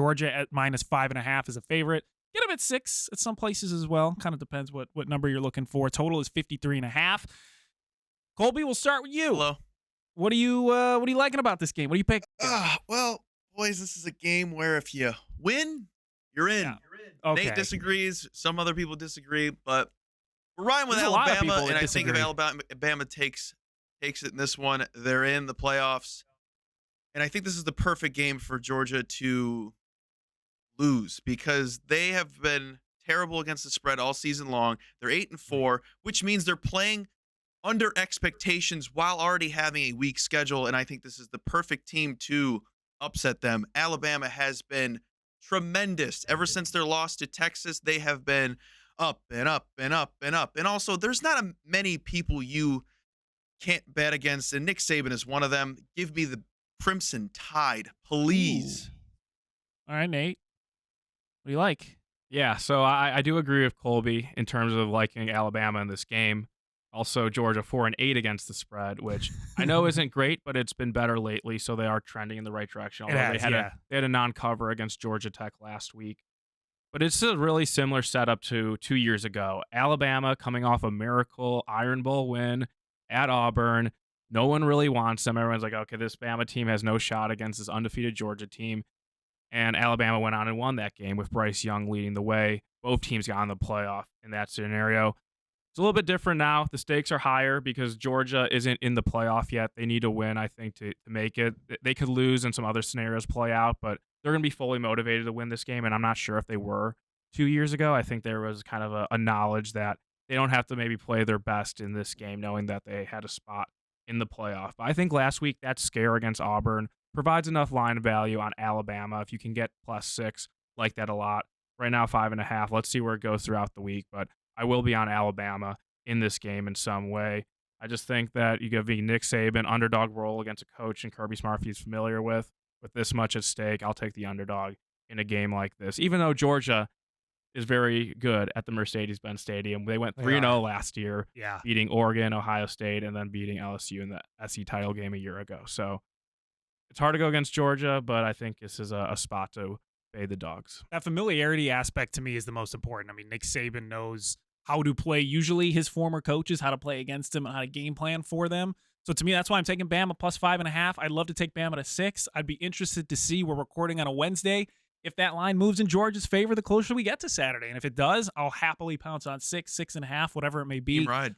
Georgia at -5.5 is a favorite. Get them at 6 at some places as well. Kind of depends what number you're looking for. Total is 53.5. Colby, we'll start with you. Hello. What are you liking about this game? What do you pick? Well, boys, this is a game where if you win, you're in. Yeah. Okay. Nate disagrees. Some other people disagree, but we're riding with There's a lot of Alabama, people that and I think if disagree. Alabama takes it in this one, they're in the playoffs. And I think this is the perfect game for Georgia to lose because they have been terrible against the spread all season long. They're 8-4, which means they're playing under expectations while already having a weak schedule, and I think this is the perfect team to upset them. Alabama has been tremendous. Ever since their loss to Texas, they have been up and up and up and up. And also, there's not many people you can't bet against, and Nick Saban is one of them. Give me the Crimson Tide, please. All right, Nate. What do you like? Yeah, so I do agree with Colby in terms of liking Alabama in this game. Also, Georgia 4-8 against the spread, which I know isn't great, but it's been better lately, so they are trending in the right direction. Although they had a non-cover against Georgia Tech last week. But it's a really similar setup to 2 years ago. Alabama coming off a miracle Iron Bowl win at Auburn. No one really wants them. Everyone's like, okay, this Bama team has no shot against this undefeated Georgia team. And Alabama went on and won that game with Bryce Young leading the way. Both teams got in the playoff in that scenario. It's a little bit different now. The stakes are higher because Georgia isn't in the playoff yet. They need to win, I think, to make it. They could lose and some other scenarios play out, but they're going to be fully motivated to win this game, and I'm not sure if they were 2 years ago. I think there was kind of a knowledge that they don't have to maybe play their best in this game, knowing that they had a spot in the playoff. But I think last week that scare against Auburn provides enough line value on Alabama. If you can get +6, like that a lot. Right now, 5.5. Let's see where it goes throughout the week, but I will be on Alabama in this game in some way. I just think that you give Nick Saban underdog role against a coach and Kirby Smart he's familiar with this much at stake. I'll take the underdog in a game like this, even though Georgia is very good at the Mercedes-Benz Stadium. They went 3-0 last year, beating Oregon, Ohio State, and then beating LSU in the SEC title game a year ago. So it's hard to go against Georgia, but I think this is a spot to pay the dogs. That familiarity aspect to me is the most important. I mean, Nick Saban knows how to play usually his former coaches, how to play against them, and how to game plan for them. So to me, that's why I'm taking Bama +5.5. I'd love to take Bama to 6. I'd be interested to see, we're recording on a Wednesday, if that line moves in Georgia's favor the closer we get to Saturday. And if it does, I'll happily pounce on 6, 6.5, whatever it may be. Team ride.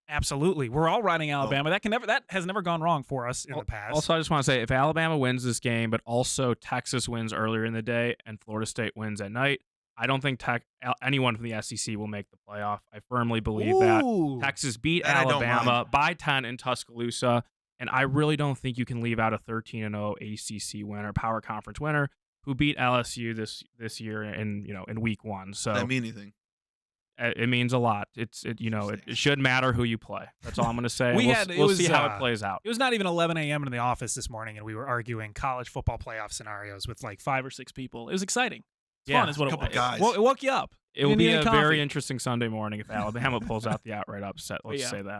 Absolutely. We're all riding Alabama. That has never gone wrong for us in the past. Also, I just want to say, if Alabama wins this game, but also Texas wins earlier in the day and Florida State wins at night, I don't think anyone from the SEC will make the playoff. I firmly believe that. Texas beat Alabama by 10 in Tuscaloosa, and I really don't think you can leave out a 13-0 ACC winner, Power Conference winner, who beat LSU this year in week 1. So does that mean anything? It means a lot. It should matter who you play. That's all I'm going to say. We'll see how it plays out. It was not even 11 a.m. in the office this morning, and we were arguing college football playoff scenarios with like 5 or 6 people. It was exciting. It's fun is what it was. Guys. Well, it woke you up. It will be a very interesting Sunday morning if Alabama pulls out the outright upset. Let's say that.